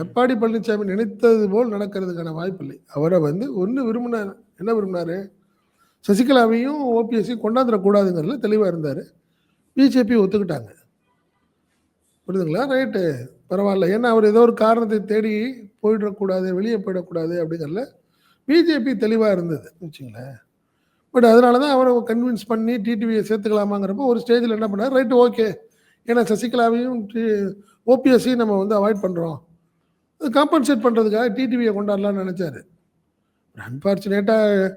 எடப்பாடி பழனிசாமி நினைத்தது போல் நடக்கிறதுக்கான வாய்ப்பில்லை. அவரை வந்து ஒண்ணு விரும்பினார். என்ன விரும்பினாரு? சசிகலாவையும், ஓபிஎஸ்ஸையும் கொண்டாந்துடக்கூடாதுங்கிறதுல தெளிவா இருந்தாரு. பிஜேபி ஒத்துக்கிட்டாங்க. புரியுதுங்களா? ரைட்டு. பரவால்ல. ஏன்னா அவர் ஏதோ ஒரு காரணத்தை தேடி போயிடக்கூடாது, வெளியே போயிடக்கூடாது அப்படிங்கிறதுல பிஜேபி தெளிவா இருந்தது வச்சுங்களேன். பட் அதனால தான் அவரை கன்வின்ஸ் பண்ணி டிடிவியை சேர்த்துக்கலாமாங்கிறப்போ ஒரு ஸ்டேஜில் என்ன பண்ணார், ரைட்டு ஓகே. ஏன்னா சசிகலாவையும் ஓபிஎஸ்ஸையும் நம்ம வந்து அவாய்ட் பண்ணுறோம். காம்பன்சேட் பண்ணுறதுக்காக டிடிவியை கொண்டாடலாம்னு நினச்சாரு. அன்ஃபார்ச்சுனேட்டாக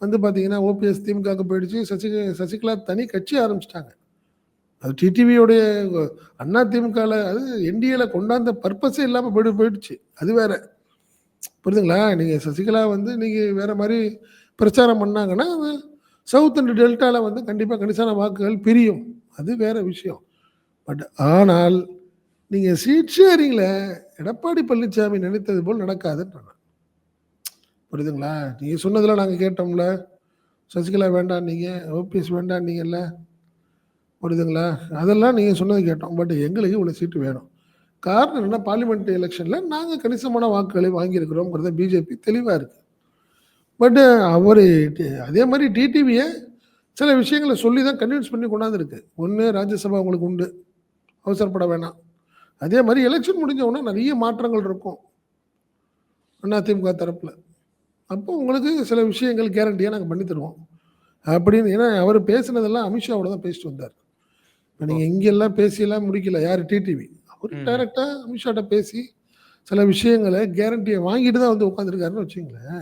வந்து பார்த்தீங்கன்னா ஓபிஎஸ் திமுகவுக்கு போயிடுச்சு. சசிகலா தனி கட்சி ஆரம்பிச்சிட்டாங்க. அது டிடிவியோடைய அண்ணா திமுகவில் அது என்டிஏல கொண்டாந்த பர்பஸே இல்லாமல் போயிடுச்சு. அது வேற. புரியுதுங்களா? நீங்கள் சசிகலா வந்து நீங்கள் வேற மாதிரி பிரச்சாரம் பண்ணாங்கன்னா சவுத் அண்ட் டெல்டாவில் வந்து கண்டிப்பாக கணிசமான வாக்குகள் பிரியும். அது வேற விஷயம். பட் ஆனால் நீங்கள் சீட் ஷேரிங்கில் எடப்பாடி பழனிசாமி நினைத்தது போல் நடக்காதுன்னு. புரியுதுங்களா? நீங்கள் சொன்னதெல்லாம் நாங்கள் கேட்டோம்ல. சசிகலா வேண்டாம், நீங்கள் ஓபிஎஸ் வேண்டாம் நீங்கள்ல. புரியுதுங்களா? அதெல்லாம் நீங்கள் சொன்னது கேட்டோம். பட் எங்களுக்கு இவ்வளோ சீட்டு வேணும். காரணம் என்னென்னா பார்லிமெண்ட் எலெக்ஷனில் நாங்கள் கணிசமான வாக்குகளை வாங்கியிருக்கிறோங்கிறத பிஜேபி தெளிவாக இருக்குது. பட்டு அவர் அதே மாதிரி டிடிவியை சில விஷயங்களை சொல்லி தான் கன்வின்ஸ் பண்ணி கொண்டாந்துருக்கு. ஒன்று, ராஜ்யசபா உங்களுக்கு உண்டு, அவசரப்பட வேணாம். அதே மாதிரி எலெக்ஷன் முடிஞ்ச உடனே நிறைய மாற்றங்கள் இருக்கும் அதிமுக தரப்பில். அப்போ உங்களுக்கு சில விஷயங்கள் கேரண்டியாக நாங்கள் பண்ணி தருவோம் அப்படின்னு. ஏன்னா அவர் பேசினதெல்லாம் அமித்ஷாவோட தான் பேசிட்டு வந்தார். இப்போ நீங்கள் இங்கெல்லாம் பேசியெல்லாம் முடிக்கல. யார்? டிடிவி. அவர் டைரெக்டாக அமித்ஷாட்ட பேசி சில விஷயங்களை கேரண்டியை வாங்கிட்டு தான் வந்து உட்காந்துருக்காருன்னு வச்சுங்களேன்.